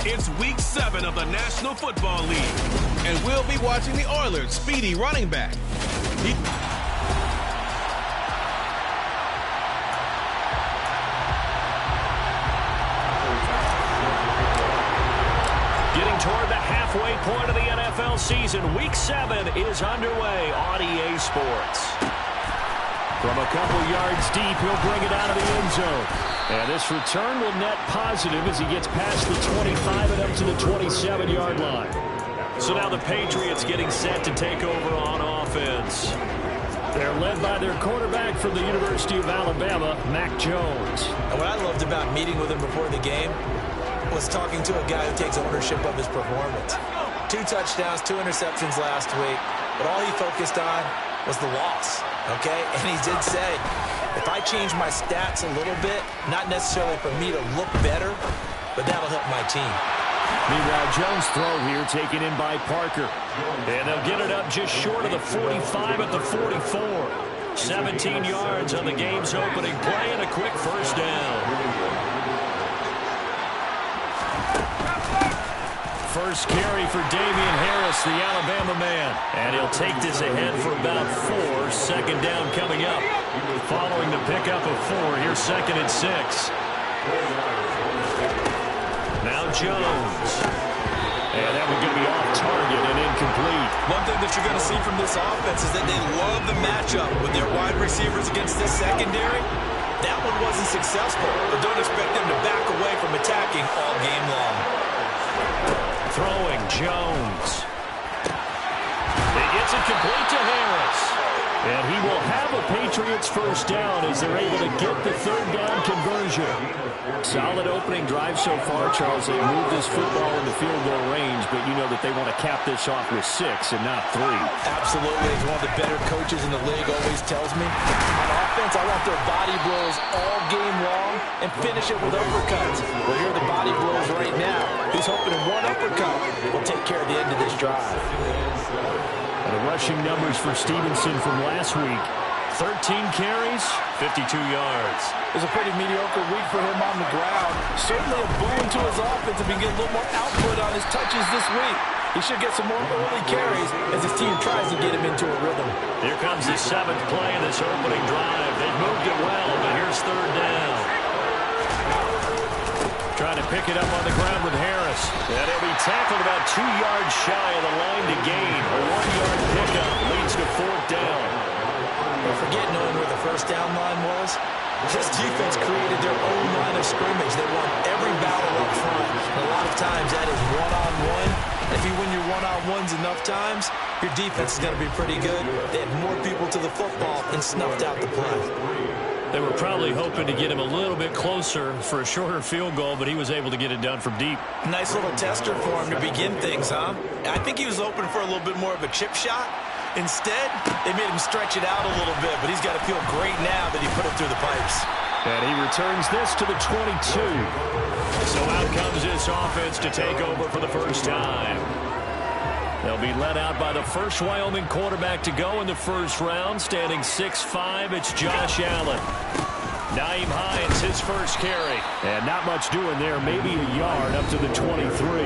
It's Week 7 of the National Football League. And we'll be watching the Oilers' speedy running back. Getting toward the halfway point of the NFL season, Week 7 is underway on EA Sports. From a couple yards deep, he'll bring it out of the end zone. And this return will net positive as he gets past the 25 and up to the 27-yard line. So now the Patriots getting set to take over on offense. They're led by their quarterback from the University of Alabama, Mac Jones. And what I loved about meeting with him before the game was talking to a guy who takes ownership of his performance. 2 touchdowns, 2 interceptions last week, but all he focused on was the loss, okay? And he did say, if I change my stats a little bit, not necessarily for me to look better, but that'll help my team. Meanwhile, Jones' throw here taken in by Parker. And they'll get it up just short of the 45 at the 44. 17 yards on the game's opening play and a quick first down. First carry for Damian Harris, the Alabama man. And he'll take this ahead for about 4. Second down coming up. Following the pickup of 4, here's 2nd and 6. Now Jones. And that one's going to be off target and incomplete. One thing that you're going to see from this offense is that they love the matchup with their wide receivers against this secondary. That one wasn't successful, but don't expect them to back away from attacking all game long. Throwing Jones. He gets it complete to Harris. And he will have a Patriots first down as they're able to get the 3rd down conversion. Solid opening drive so far, Charles. They moved this football into field goal range, but you know that they want to cap this off with 6 and not 3. Absolutely. As one of the better coaches in the league always tells me, on offense, I want their body blows all game long and finish it with uppercuts. Well, here are the body blows right now. He's hoping in one uppercut will take care of the end of this drive. And the rushing numbers for Stevenson from last week. 13 carries, 52 yards. It was a pretty mediocre week for him on the ground. Certainly a boon to his offense if he can get a little more output on his touches this week. He should get some more early carries as his team tries to get him into a rhythm. Here comes the 7th play of this opening drive. They've moved it well, but here's 3rd down. Trying to pick it up on the ground with Harris. And he'll be tackled about 2 yards shy of the line to gain. A 1-yard pickup leads to 4th down. Well, forget knowing where the first down line was. This defense created their own line of scrimmage. They won every battle up front. And a lot of times that is one-on-one. If you win your one-on-ones enough times, your defense is going to be pretty good. They had more people to the football and snuffed out the play. They were probably hoping to get him a little bit closer for a shorter field goal, but he was able to get it done from deep. Nice little tester for him to begin things, huh? I think he was open for a little bit more of a chip shot. Instead, they made him stretch it out a little bit, but he's got to feel great now that he put it through the pipes. And he returns this to the 22. So out comes this offense to take over for the first time. They'll be led out by the first Wyoming quarterback to go in the first round. Standing 6'5", it's Josh Allen. Nyheim Hines, his first carry. And not much doing there, maybe a yard up to the 23.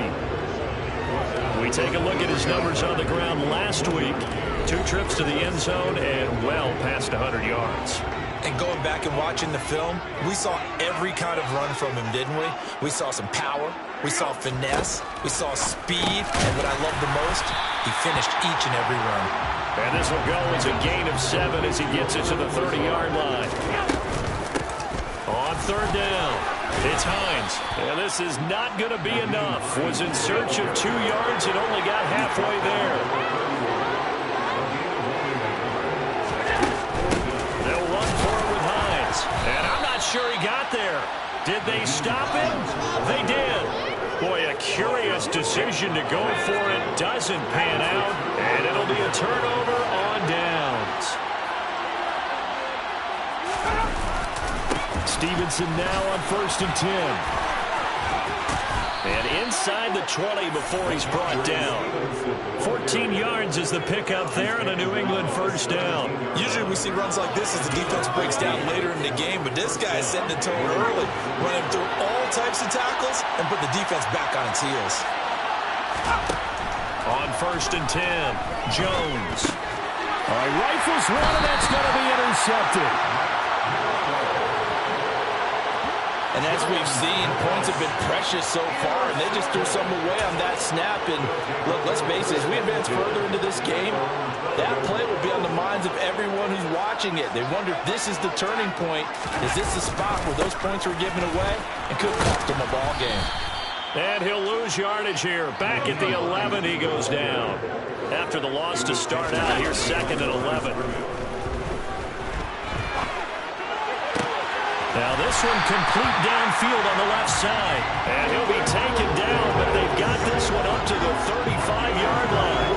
We take a look at his numbers on the ground last week. 2 trips to the end zone and well past 100 yards. And going back and watching the film, we saw every kind of run from him, didn't we? We saw some power. We saw finesse. We saw speed. And what I love the most, he finished each and every run. And this will go as a gain of 7 as he gets it to the 30-yard line. On 3rd down, it's Hines. And this is not going to be enough. Was in search of 2 yards and only got halfway there. And I'm not sure he got there. Did they stop him? They did. Boy, a curious decision to go for it. Doesn't pan out. And it'll be a turnover on downs. Stevenson now on 1st and 10. And inside the 20 before he's brought down. 14 yards is the pickup there, and a New England first down. Usually we see runs like this as the defense breaks down later in the game, but this guy is setting the tone early, running through all types of tackles and put the defense back on its heels. On 1st and 10, Jones. All right, rifles one, and that's going to be intercepted. And as we've seen, points have been precious so far, and they just threw some away on that snap. And look, let's face it, as we advance further into this game, that play will be on the minds of everyone who's watching it. They wonder if this is the turning point. Is this the spot where those points were given away and could cost them a ball game? And he'll lose yardage here. Back at the 11, he goes down. After the loss to start out, here's 2nd and 11. Now this one complete downfield on the left side. And he'll be taken down, but they've got this one up to the 35-yard line.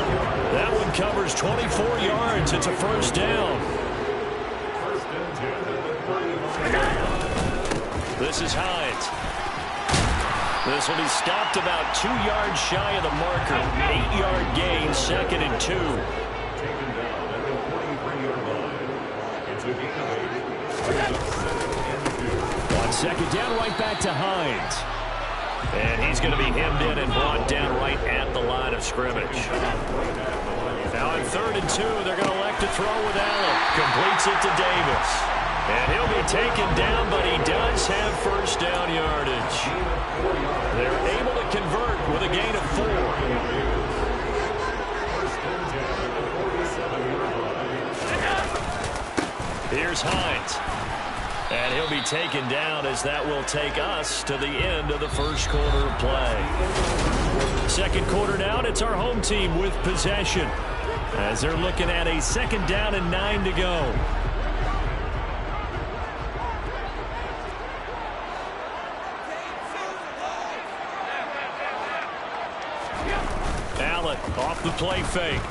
That one covers 24 yards. It's a first down. This is Hines. This will be stopped about 2 yards shy of the marker. 8-yard gain, 2nd and 2. On 2nd down, right back to Hines. And he's going to be hemmed in and brought down right at the line of scrimmage. Now on 3rd and 2, they're going to elect to throw with Allen. Completes it to Davis. And he'll be taken down, but he does have first down yardage. They're able to convert with a gain of 4. Here's Hines. And he'll be taken down as that will take us to the end of the first quarter of play. 2nd quarter down, it's our home team with possession, as they're looking at a 2nd down and 9 to go. Allen off the play fake.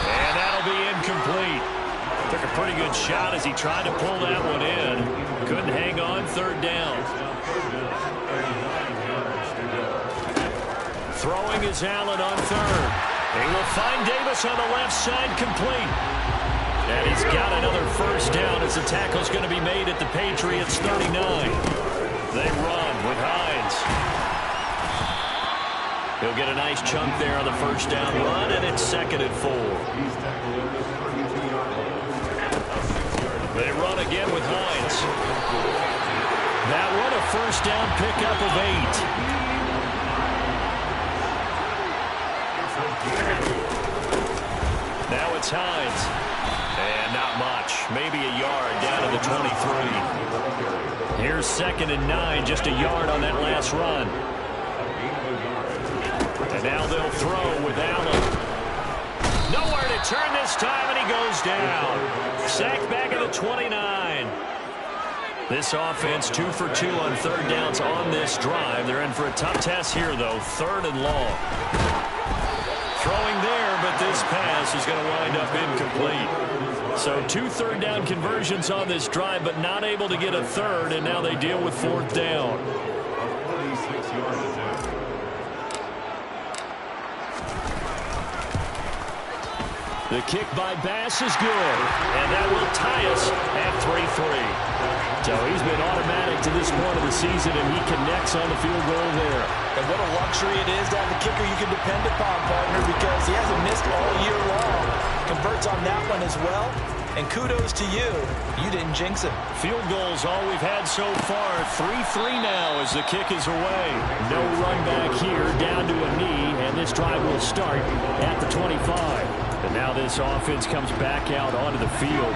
And that'll be incomplete. Took a pretty good shot as he tried to pull that one in. Couldn't hang on, 3rd down. Throwing is Allen on 3rd. He will find Davis on the left side, complete. And he's got another first down as the tackle's going to be made at the Patriots 39. They run with Hines. He'll get a nice chunk there on the first down run, and it's 2nd and 4. They run again with Hines. That one a first down pickup of 8. Now it's Hines. And not much. Maybe a yard down to the 23. Here's 2nd and 9. Just a yard on that last run. And now they'll throw with Allen. Nowhere to turn this time, and he goes down. Sacked back at the 29. This offense 2 for 2 on 3rd downs on this drive. They're in for a tough test here, though. 3rd and long. Throwing there, but this pass is going to wind up incomplete. So 2 3rd down conversions on this drive, but not able to get a 3rd, and now they deal with 4th down. The kick by Bass is good, and that will tie us at 3-3. So he's been automatic to this point of the season, and he connects on the field goal there. And what a luxury it is to have a kicker you can depend upon, partner, because he hasn't missed all year long. Converts on that one as well, and kudos to you. You didn't jinx it. Field goals all we've had so far. 3-3 now as the kick is away. No run back here, down to a knee, and this drive will start at the 25. And now this offense comes back out onto the field.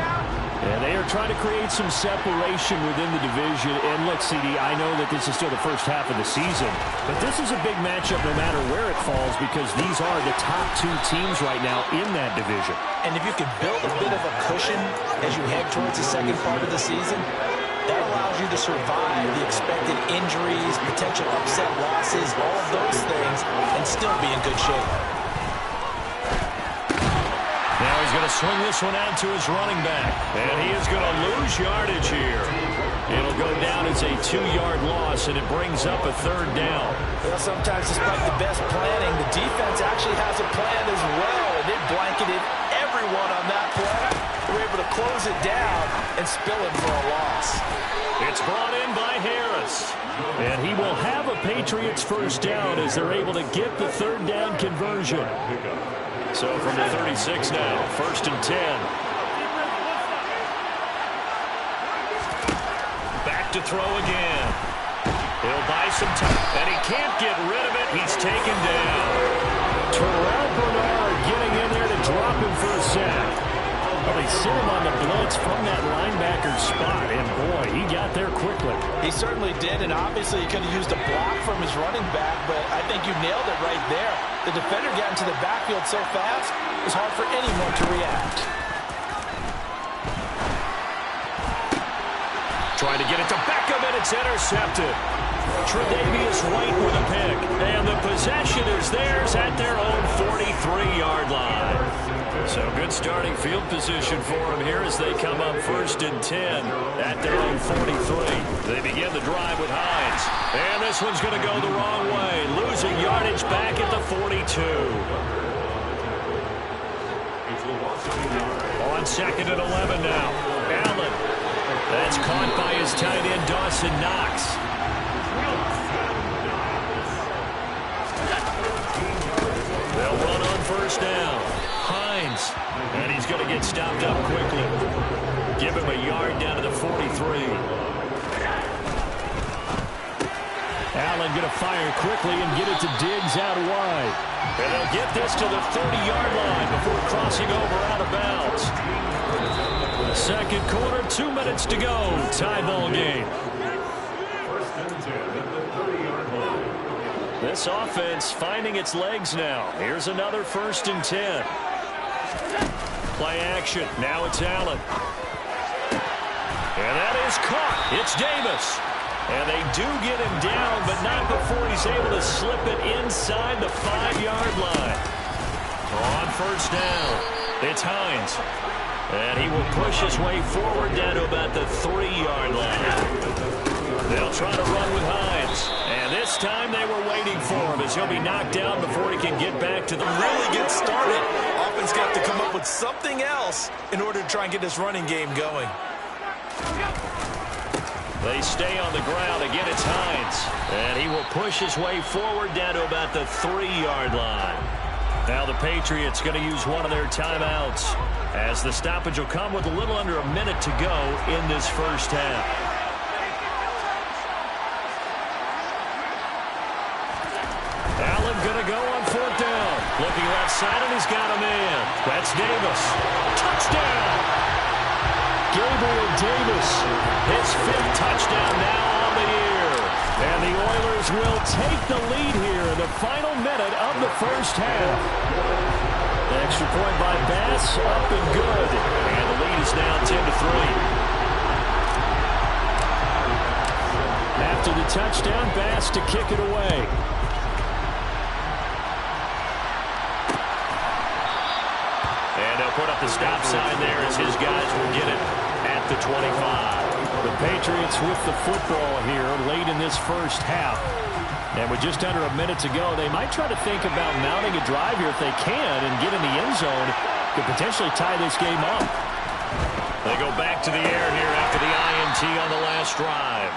And they are trying to create some separation within the division. And look, CD, I know that this is still the first half of the season, but this is a big matchup no matter where it falls, because these are the top 2 teams right now in that division. And if you can build a bit of a cushion as you head towards the second part of the season, that allows you to survive the expected injuries, potential upset losses, all of those things, and still be in good shape. Now he's going to swing this one out to his running back. And he is going to lose yardage here. It'll go down as a 2-yard loss, and it brings up a 3rd down. Well, sometimes despite the best planning, the defense actually has a plan as well, and it blanketed everyone on that play. They were able to close it down and spill it for a loss. It's brought in by Harris. And he will have a Patriots 1st down as they're able to get the 3rd down conversion. So from the 36 now, 1st and 10. Back to throw again. He'll buy some time, and he can't get rid of it. He's taken down. Terrell Bernard getting in there to drop him for a sack. Well, they sent him on the blitz from that linebacker spot, and boy, he got there quickly. He certainly did, and obviously he could have used a block from his running back, but I think you nailed it right there. The defender got into the backfield so fast, it was hard for anyone to react. Trying to get it to Beckham, and it's intercepted. Tre'Davious White with a pick, and the possession is theirs at their own 43-yard line. So good starting field position for them here as they come up 1st and 10 at their own 43. They begin the drive with Hines. And this one's going to go the wrong way. Losing yardage back at the 42. On 2nd and 11 now. Allen. That's caught by his tight end, Dawson Knox. They'll run on 1st down. Hines, and he's going to get stopped up quickly. Give him a yard down to the 43. Allen going to fire quickly and get it to Diggs out wide. And they'll get this to the 30-yard line before crossing over out of bounds. 2nd quarter, 2 minutes to go. Tie ball game. This offense finding its legs now. Here's another 1st and 10. Play action. Now it's Allen. And that is caught. It's Davis. And they do get him down, but not before he's able to slip it inside the 5-yard line. On 1st down, it's Hines. And he will push his way forward down to about the 3-yard line. They'll try to run with Hines. And this time they were waiting for him as he'll be knocked down before he can get back to the really get started. Offense got to come up with something else in order to try and get this running game going. They stay on the ground. Again, it's Hines. And he will push his way forward down to about the 3-yard line. Now the Patriots going to use one of their timeouts as the stoppage will come with a little under a minute to go in this 1st half. Allen going to go on 4th down. Looking left side, and he's got a man. That's Davis. Touchdown! Gabriel Davis, his 5th touchdown now on the year. And the Oilers will take the lead here in the final minute of the 1st half. The extra point by Bass, up and good. And the lead is now 10-3. After the touchdown, Bass to kick it away. And they'll put up the stop sign there as his guys will get it at the 25. The Patriots with the football here late in this 1st half. And with just under a minute to go, they might try to think about mounting a drive here if they can and get in the end zone. Could potentially tie this game up. They go back to the air here after the INT on the last drive.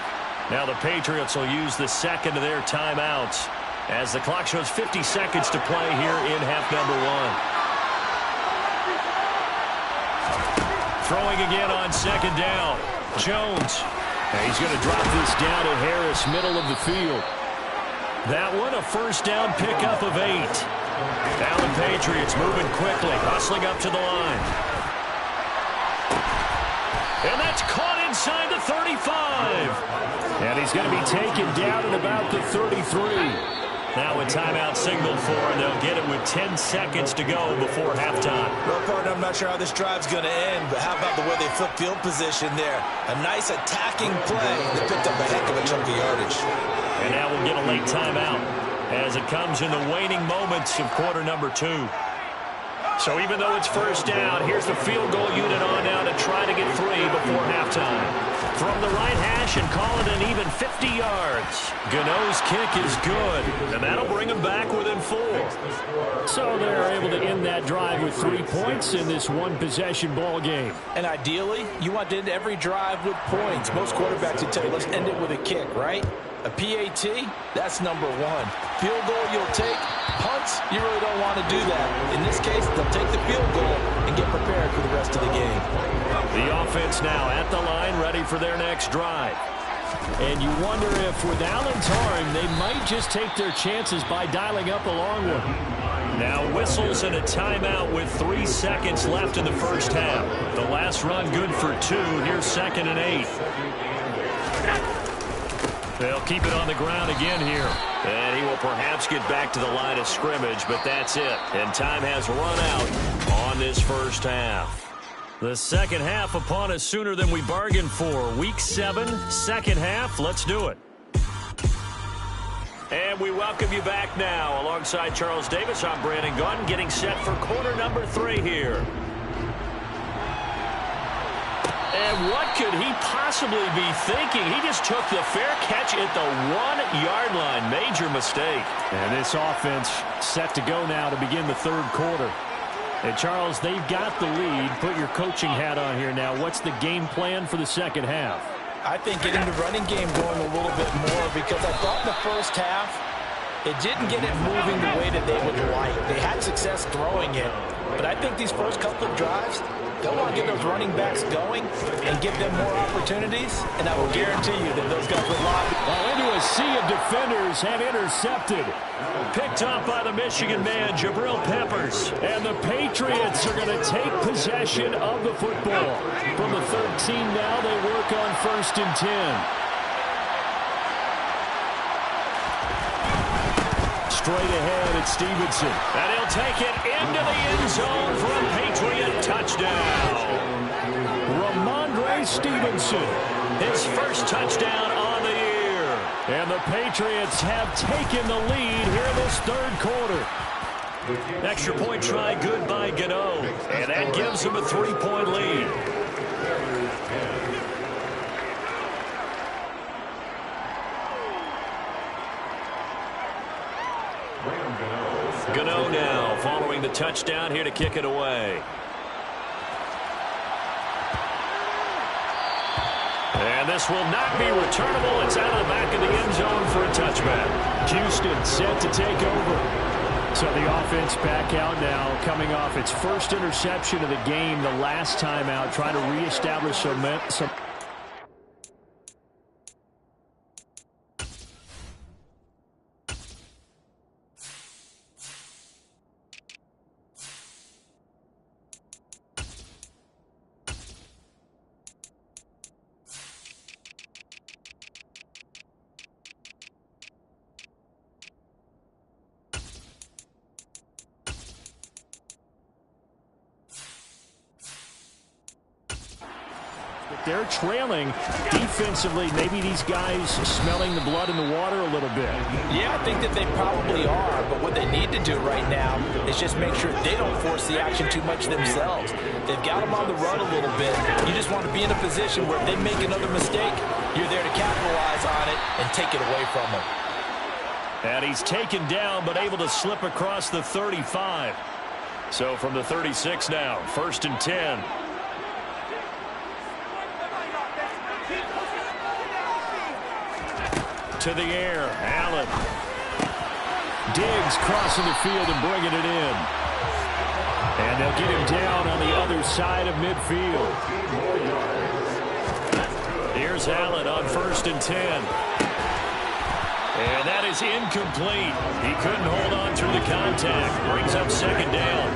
Now the Patriots will use the 2nd of their timeouts as the clock shows 50 seconds to play here in half number 1. Throwing again on 2nd down. Jones. And he's going to drop this down to Harris, middle of the field. That one a 1st down pickup of 8. Now the Patriots moving quickly, hustling up to the line. And that's caught inside the 35. And he's going to be taken down at about the 33. Now a timeout signaled for, and they'll get it with 10 seconds to go before halftime. Well, partner, I'm not sure how this drive's going to end, but how about the way they flip field position there? A nice attacking play that picked up a heck of a chunk of yardage. And now we'll get a late timeout as it comes in the waning moments of quarter number 2. So even though it's first down, here's the field goal unit on now to try to get 3 before halftime. From the right hash and call it an even 50 yards. Gano's kick is good, and that'll bring them back within 4. So they're able to end that drive with 3 points in this one-possession ball game. And ideally, you want to end every drive with points. Most quarterbacks would tell you, let's end it with a kick, right? A PAT, that's number 1. Field goal you'll take. Punts, you really don't want to do that. In this case, they'll take the field goal and get prepared for the rest of the game. The offense now at the line, ready for their next drive. And you wonder if with Alan Tarring, they might just take their chances by dialing up a long one. Now whistles and a timeout with 3 seconds left in the first half. The last run good for 2. Here's 2nd and 8. They'll keep it on the ground again here. And he will perhaps get back to the line of scrimmage, but that's it. And time has run out on this first half. The second half upon us sooner than we bargained for. Week 7, second half. Let's do it. And we welcome you back now. Alongside Charles Davis, I'm Brandon Gunn, getting set for quarter number 3 here. And what could he possibly be thinking? He just took the fair catch at the 1-yard line. Major mistake. And this offense set to go now to begin the third quarter. And Charles, they've got the lead. Put your coaching hat on here now. What's the game plan for the second half? I think getting the running game going a little bit more, because I thought in the first half it didn't get it moving the way that they would like. They had success throwing it, but I think these first couple of drives, they'll want to get those running backs going and give them more opportunities, and I will guarantee you that those guys will lob. Well, into a sea of defenders have intercepted. Picked up by the Michigan man, Jabril Peppers. And the Patriots are going to take possession of the football. From the 13 now, they work on 1st and 10. Straight ahead, it's Stevenson. And he'll take it into the end zone for a Patriot touchdown. Ramondre Stevenson. His first touchdown on the year. And the Patriots have taken the lead here in this third quarter. Extra point try good by Gano. And that gives him a 3-point lead. Gano now following the touchdown here to kick it away. And this will not be returnable. It's out of the back of the end zone for a touchback. Houston set to take over. So the offense back out now, coming off its first interception of the game the last time out, trying to reestablish some They're trailing defensively. Maybe these guys smelling the blood in the water a little bit. Yeah, I think that they probably are, but what they need to do right now is just make sure they don't force the action too much themselves. They've got them on the run a little bit. You just want to be in a position where if they make another mistake, you're there to capitalize on it and take it away from them. And he's taken down, but able to slip across the 35. So from the 36 now, 1st and 10. To the air, Allen. Diggs crossing the field and bringing it in. And they'll get him down on the other side of midfield. Here's Allen on 1st and 10. And that is incomplete. He couldn't hold on through the contact. Brings up 2nd down.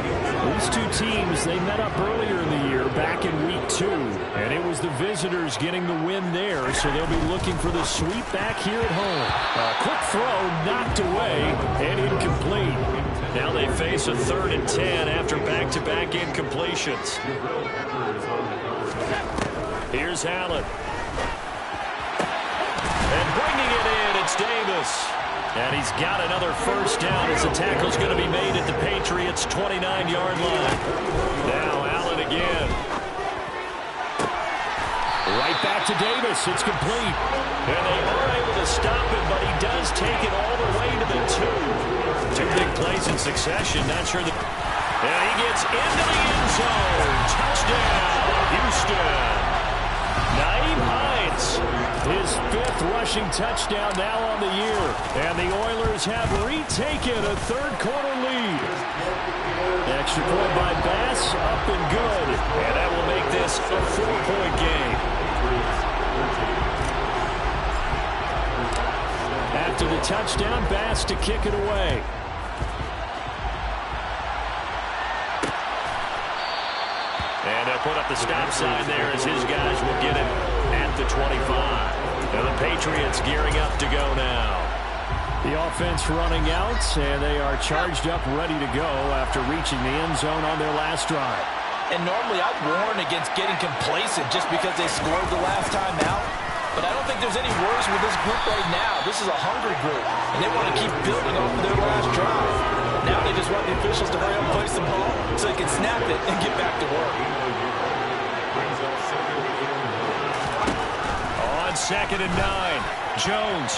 These two teams, they met up earlier in the year, back in week 2. And it was the visitors getting the win there, so they'll be looking for the sweep back here at home. A quick throw knocked away and incomplete. Now they face a 3rd and 10 after back-to-back incompletions. Here's Allen. And bringing it in, it's Davis. Davis. And he's got another first down as the tackle's going to be made at the Patriots' 29-yard line. Now Allen again. Right back to Davis. It's complete. And they are able to stop him, but he does take it all the way to the 2. 2 big plays in succession. Not sure that... And he gets into the end zone. Touchdown, Houston. Nyheim Hines, his 5th rushing touchdown now on the year. And the Oilers have retaken a third-quarter lead. Extra point by Bass, up and good. And that will make this a 4-point game. After the touchdown, Bass to kick it away. And they'll put up the stop sign there as his guys will get it at the 25. And the Patriots gearing up to go now. The offense running out, and they are charged up, ready to go after reaching the end zone on their last drive. And normally I'd warn against getting complacent just because they scored the last time out. But I don't think there's any worries with this group right now. This is a hungry group, and they want to keep building off of their last drive. Now they just want the officials to hurry up and place the ball so they can snap it and get back to work. On 2nd and 9, Jones.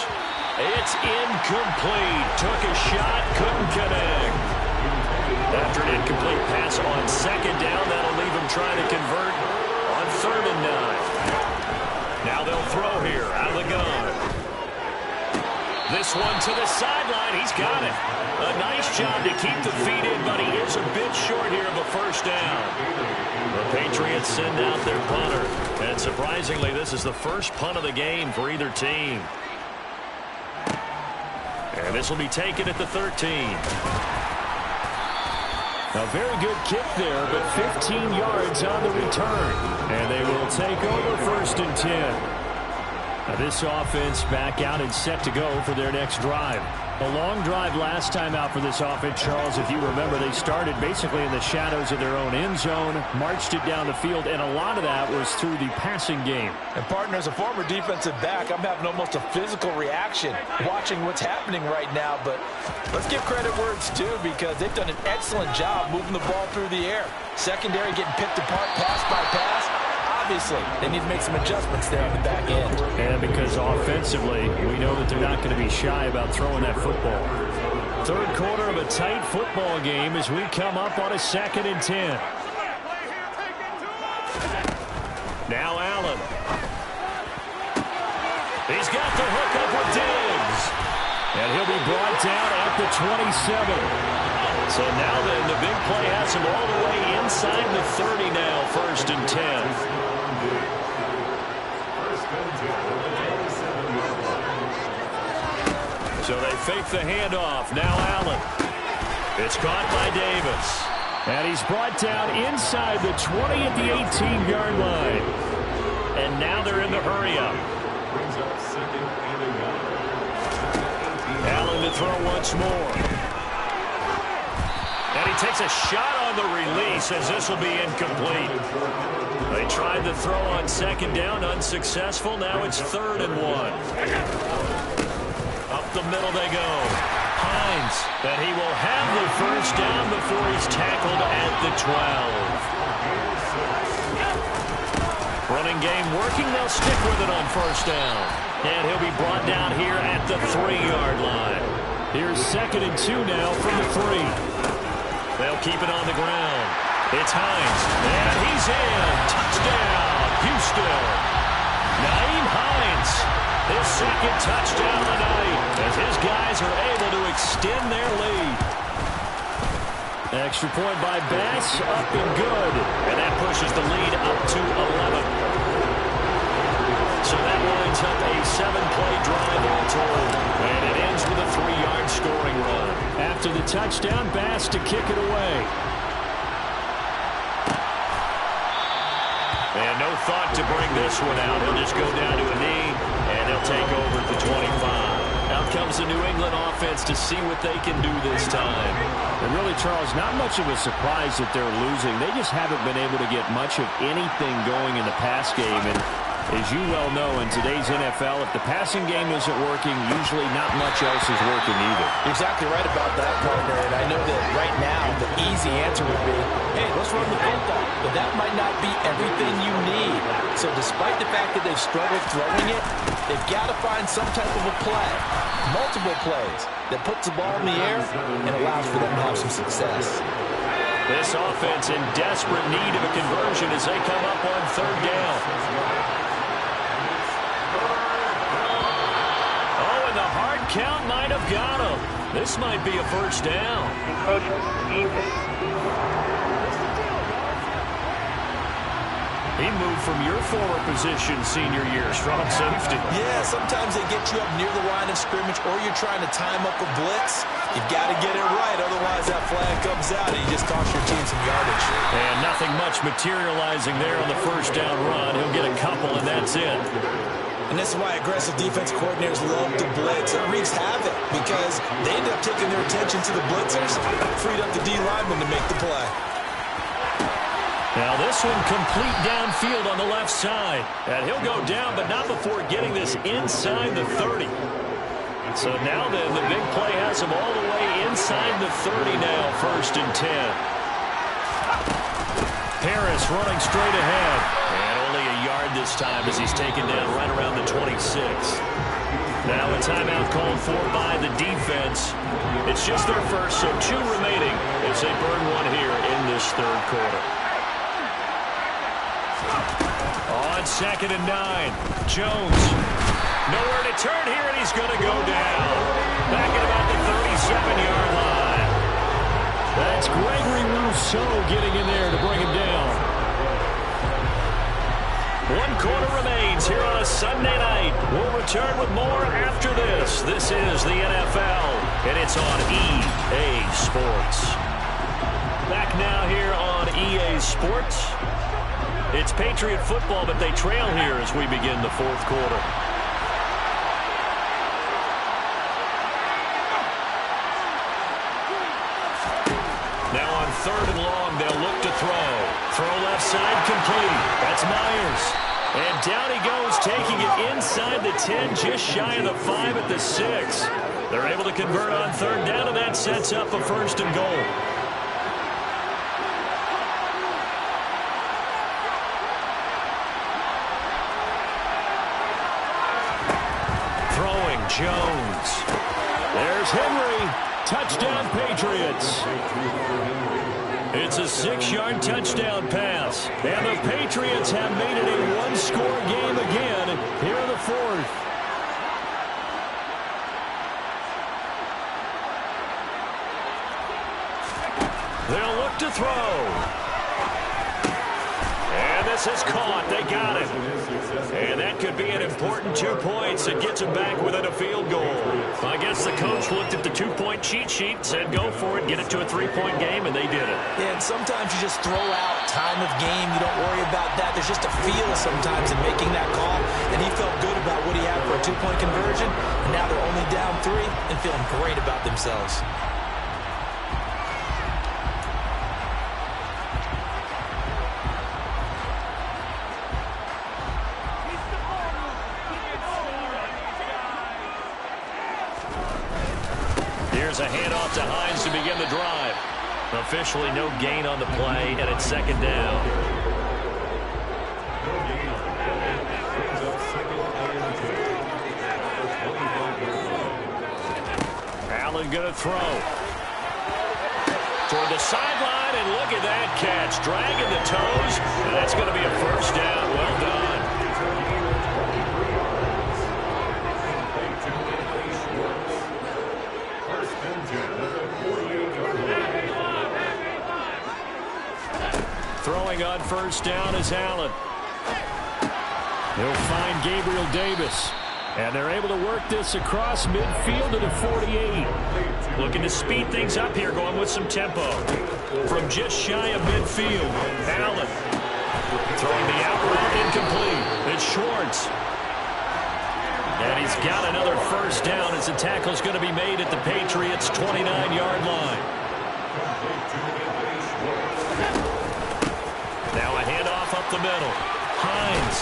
It's incomplete. Took a shot, couldn't connect. After an incomplete pass on 2nd down, that'll leave him trying to convert on 3rd and 9. Now they'll throw here out of the gun. This one to the sideline. He's got it. A nice job to keep the feet in, but he is a bit short here of a first down. The Patriots send out their punter. And surprisingly, this is the first punt of the game for either team. And this will be taken at the 13. A very good kick there, but 15 yards on the return. And they will take over 1st and 10. Now this offense back out and set to go for their next drive. A long drive last time out for this offense, Charles. If you remember, they started basically in the shadows of their own end zone, marched it down the field, and a lot of that was through the passing game. And partner, as a former defensive back, I'm having almost a physical reaction watching what's happening right now. But let's give credit where it's due, because they've done an excellent job moving the ball through the air. Secondary getting picked apart pass by pass. Obviously, they need to make some adjustments there on the back end. And because offensively, we know that they're not going to be shy about throwing that football. 3rd quarter of a tight football game as we come up on a 2nd and 10. Now Allen. He's got the hook up with Diggs. And he'll be brought down at the 27. So now then, the big play has him all the way inside the 30 now, 1st and 10. So they fake the handoff. Now Allen. It's caught by Davis. And he's brought down inside the 20 at the 18-yard line. And now they're in the hurry-up. Allen to throw once more. And he takes a shot on the release as this will be incomplete. They tried to throw on 2nd down, unsuccessful. Now it's 3rd and 1. Up the middle they go. Hines, and he will have the first down before he's tackled at the 12. Running game working. They'll stick with it on 1st down. And he'll be brought down here at the 3-yard line. Here's 2nd and 2 now from the 3. They'll keep it on the ground. It's Hines, and he's in. Touchdown, Houston. Nyheim Hines, his 2nd touchdown of the night, as his guys are able to extend their lead. Extra point by Bass, up and good. And that pushes the lead up to 11. So that lines up a 7-play drive all told. And it ends with a 3-yard scoring run. After the touchdown, Bass to kick it away. And no thought to bring this one out. He'll just go down to a knee, and he'll take over at the 25. Out comes the New England offense to see what they can do this time. And really, Charles, not much of a surprise that they're losing. They just haven't been able to get much of anything going in the pass game. And As you well know, in today's NFL, if the passing game isn't working, usually not much else is working either. You're exactly right about that, partner. And I know that right now the easy answer would be, hey, let's run the football. But that might not be everything you need. So despite the fact that they've struggled throwing it, they've got to find some type of a play, multiple plays, that puts the ball in the air and allows for them to have some success. This offense in desperate need of a conversion as they come up on third down. Oh, and the hard count might have got him. This might be a first down. He moved from your former position senior year, strong safety. Yeah, sometimes they get you up near the line of scrimmage or you're trying to time up a blitz. You've got to get it right, otherwise that flag comes out and you just cost your team some yardage. And nothing much materializing there on the first down run. He'll get a couple, and that's it. And this is why aggressive defense coordinators love to blitz. It wreaks havoc because they end up taking their attention to the blitzers, freed up the D lineman to make the play. Now this one complete downfield on the left side. And he'll go down, but not before getting this inside the 30. So now then, the big play has him all the way inside the 30 now, 1st and 10. Harris running straight ahead. And only a yard this time as he's taken down right around the 26. Now a timeout called for by the defense. It's just their first, so 2 remaining as they burn one here in this third quarter. On 2nd and 9, Jones. Nowhere to turn here, and he's going to go down. Back at about the 37-yard line. That's Gregory Rousseau getting in there to bring him down. 1 quarter remains here on a Sunday night. We'll return with more after this. This is the NFL, and it's on EA Sports. Back now here on EA Sports. It's Patriot football, but they trail here as we begin the 4th quarter. Now on 3rd and long, they'll look to throw. Throw left side complete. That's Myers. And down he goes, taking it inside the 10, just shy of the 5 at the 6. They're able to convert on 3rd down, and that sets up a 1st and goal. Jones. There's Henry. Touchdown, Patriots. It's a 6-yard touchdown pass. And the Patriots have made it a 1-score game again here in the 4th. They'll look to throw. And this is caught. They got it. And that could be an important 2 points. It gets them back within a field goal. I guess the coach looked at the 2-point cheat sheet, said go for it, get it to a 3-point game, and they did it. Yeah, and sometimes you just throw out time of game. You don't worry about that. There's just a feel sometimes in making that call. And he felt good about what he had for a 2-point conversion. And now they're only down 3 and feeling great about themselves. Here's a handoff to Hines to begin the drive. Officially no gain on the play, and it's 2nd down. Allen going to throw. Toward the sideline, and look at that catch. Dragging the toes, and that's going to be a 1st down. Well done. Throwing on 1st down is Allen. He'll find Gabriel Davis. And they're able to work this across midfield to the 48. Looking to speed things up here, going with some tempo. From just shy of midfield, Allen. Throwing the out route incomplete. It's Schwartz. And he's got another 1st down as the tackle's going to be made at the Patriots' 29-yard line. Now a handoff up the middle. Hines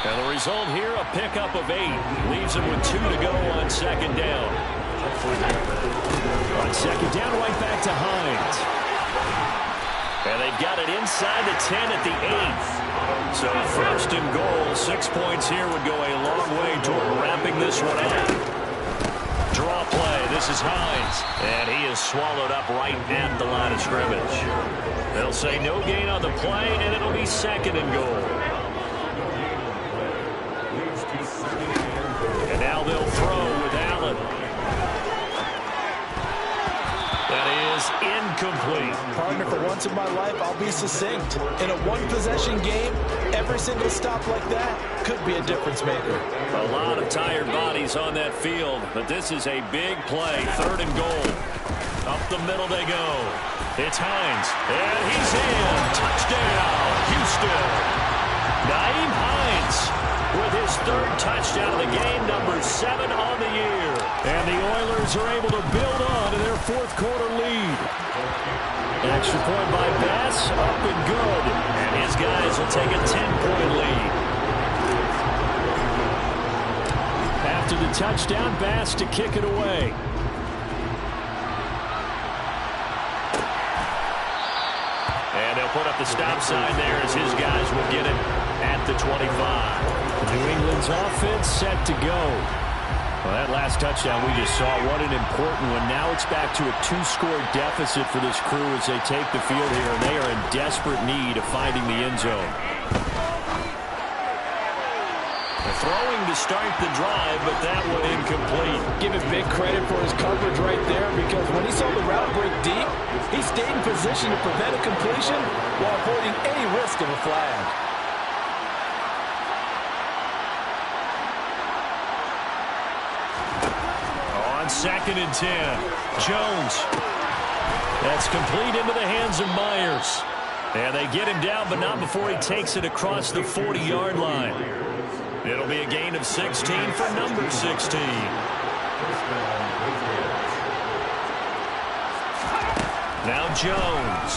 And the result here, a pickup of 8. Leaves him with 2 to go on second down. On second down, right back to Hines. And they've got it inside the 10 at the 8th. So first and goal, 6 points here would go a long way toward wrapping this one up. Draw play. This is Hines. And he is swallowed up right at the line of scrimmage. They'll say no gain on the play, and it'll be second and goal. And now they'll throw with Allen. That is incomplete. Partner, for once in my life, I'll be succinct. In a one-possession game, every single stop like that could be a difference maker. A lot of tired bodies on that field, but this is a big play. Third and goal. Up the middle they go. It's Hines, and he's in. Touchdown, Houston. Nyheim Hines with his 3rd touchdown of the game, number 7 on the year. And the Oilers are able to build on to their 4th quarter lead. Extra point by Bass, up and good. And his guys will take a 10-point lead. After the touchdown, Bass to kick it away. And they'll put up the stop sign there as his guys will get it at the 25. New England's offense set to go. Well, that last touchdown we just saw, what an important one. Now it's back to a 2-score deficit for this crew as they take the field here, and they are in desperate need of finding the end zone. Throwing to start the drive, but that one incomplete. Give him big credit for his coverage right there, because when he saw the route break deep, he stayed in position to prevent a completion while avoiding any risk of a flag. On second and 10, Jones. That's complete into the hands of Myers. And they get him down, but not before he takes it across the 40-yard line. It'll be a gain of 16 for number 16. Now Jones.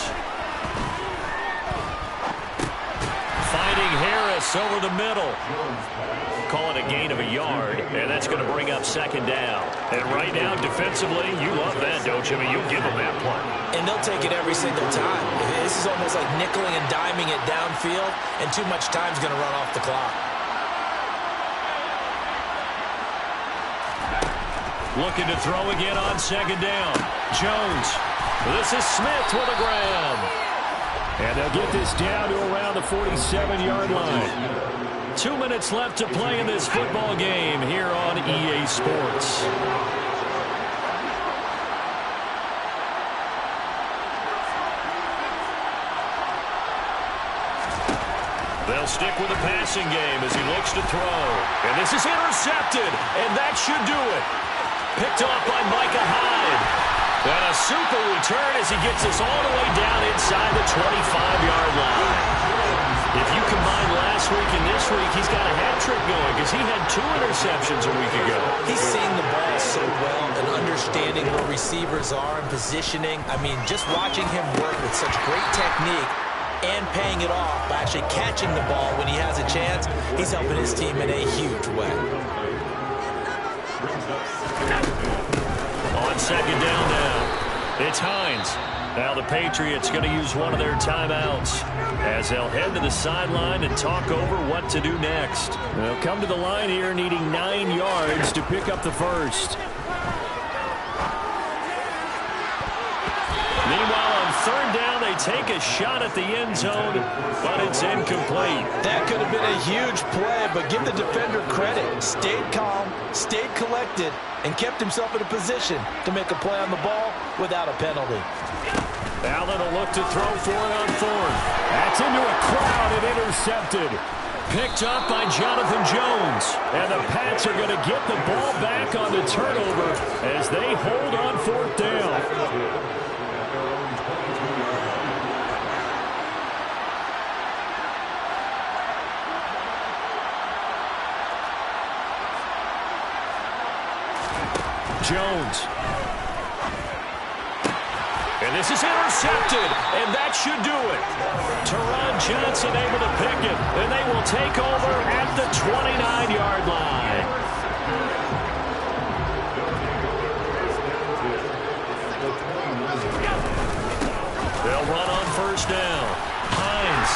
Finding Harris over the middle. Call it a gain of a yard, and that's going to bring up second down. And right now, defensively, you love that, don't you? I mean, you give them that play. And they'll take it every single time. This is almost like nickeling and diming it downfield, and too much time's going to run off the clock. Looking to throw again on second down. Jones. This is Smith with a grab. And they'll get this down to around the 47-yard line. 2 minutes left to play in this football game here on EA Sports. They'll stick with the passing game as he looks to throw. And this is intercepted, and that should do it. Picked off by Micah Hyde. And a super return as he gets us all the way down inside the 25-yard line. If you combine last week and this week, he's got a hat trick going because he had 2 interceptions a week ago. He's seeing the ball so well and understanding where receivers are and positioning. I mean, just watching him work with such great technique and paying it off by actually catching the ball when he has a chance, he's helping his team in a huge way. On second down now, it's Hines. Now the Patriots going to use one of their timeouts as they'll head to the sideline and talk over what to do next. They'll come to the line here needing 9 yards to pick up the first. Meanwhile, on third down, they take a shot at the end zone, but it's incomplete. That could have been a huge play, but give the defender credit. Stayed calm, stayed collected, and kept himself in a position to make a play on the ball without a penalty. Allen will look to throw for it on fourth. That's into a crowd and intercepted. Picked up by Jonathan Jones. And the Pats are going to get the ball back on the turnover as they hold on fourth down. Jones. And And this is intercepted, and that should do it. Teron Johnson able to pick it, and they will take over at the 29-yard line. They'll run on first down. Hines.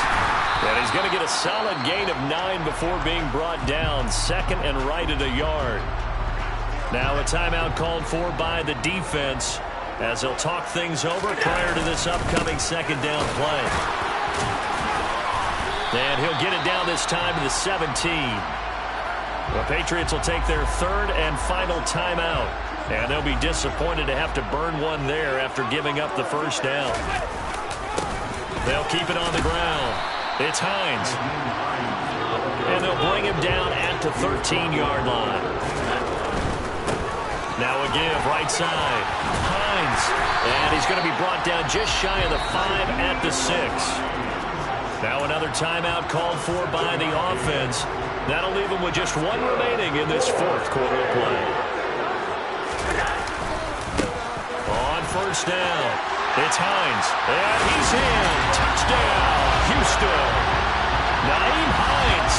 And he's going to get a solid gain of 9 before being brought down. Second and right at a yard. Now a timeout called for by the defense as they'll talk things over prior to this upcoming second down play. And he'll get it down this time to the 17. The Patriots will take their third and final timeout. And they'll be disappointed to have to burn one there after giving up the first down. They'll keep it on the ground. It's Hines. And they'll bring him down at the 13-yard line. Now a give, right side. Hines. And he's going to be brought down just shy of the 5 at the 6. Now another timeout called for by the offense. That'll leave him with just one remaining in this fourth quarter of play. On first down, it's Hines. And he's in. Touchdown, Houston. Nyheim Hines.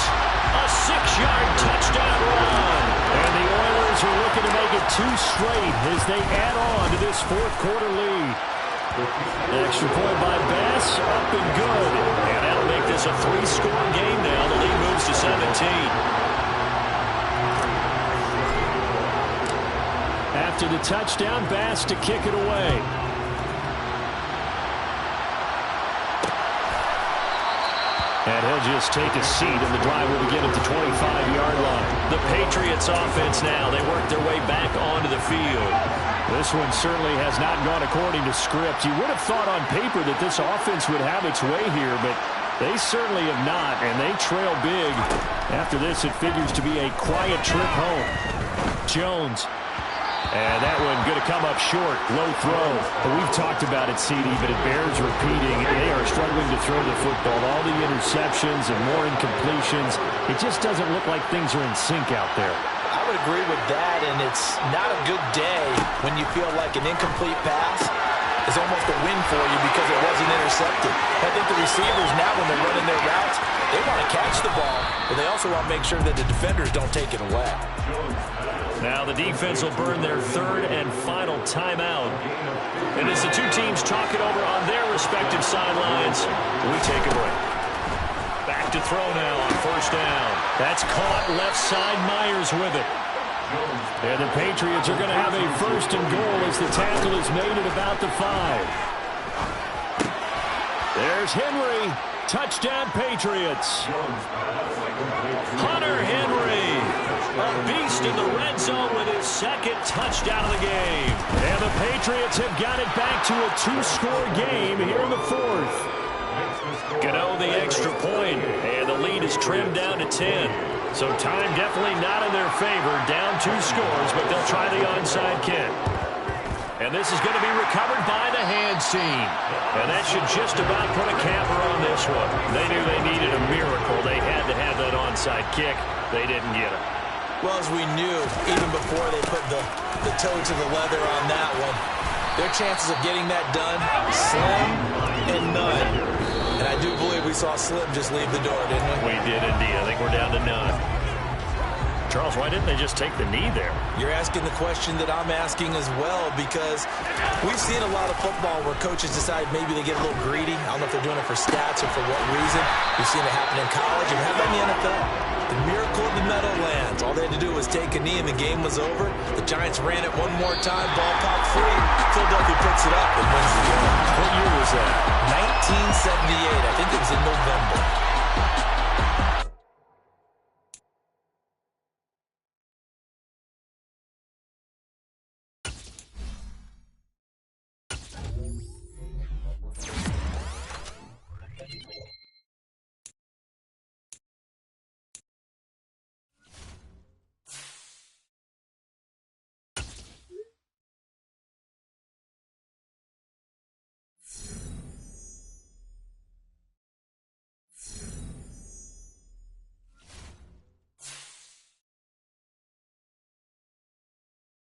A 6-yard touchdown run. And the Oilers are looking to make it 2 straight as they add on to this fourth quarter lead. Extra point by Bass, up and good. And that'll make this a 3-score game now. The lead moves to 17. After the touchdown, Bass to kick it away. And he'll just take a seat, and the drive will begin at the 25-yard line. The Patriots offense now. They work their way back onto the field. This one certainly has not gone according to script. You would have thought on paper that this offense would have its way here, but they certainly have not, and they trail big. After this, it figures to be a quiet trip home. Jones. And that one going to come up short. Low throw. But we've talked about it, CD, but it bears repeating. They are struggling to throw the football. All the interceptions and more incompletions. It just doesn't look like things are in sync out there. I would agree with that, and it's not a good day when you feel like an incomplete pass is almost a win for you because it wasn't intercepted. I think the receivers now, when they're running their routes, they want to catch the ball, but they also want to make sure that the defenders don't take it away. Now the defense will burn their third and final timeout. And as the two teams talk it over on their respective sidelines, we take a break. Back to throw now on first down. That's caught left side. Myers with it. And the Patriots are going to have a first and goal as the tackle is made at about the 5. There's Henry. Touchdown, Patriots. Hunter Henry. A beast in the red zone with his second touchdown of the game. And the Patriots have got it back to a 2-score game here in the fourth. Gano the extra point, and the lead is trimmed down to 10. So time definitely not in their favor. Down 2 scores, but they'll try the onside kick. And this is going to be recovered by the hands team. And that should just about put a capper on this one. They knew they needed a miracle. They had to have that onside kick. They didn't get it. Well, as we knew, even before they put the toe to the leather on that one, their chances of getting that done, slim and none. And I do believe we saw Slim just leave the door, didn't we? We did indeed. I think we're down to none. Charles, why didn't they just take the knee there? You're asking the question that I'm asking as well, because we've seen a lot of football where coaches decide maybe they get a little greedy. I don't know if they're doing it for stats or for what reason. We've seen it happen in college and happen in the NFL. The miracle of the Meadowlands. All they had to do was take a knee and the game was over. The Giants ran it one more time. Ball caught free. Philadelphia picks it up and wins the game. What year was that? 1978. I think it was in November.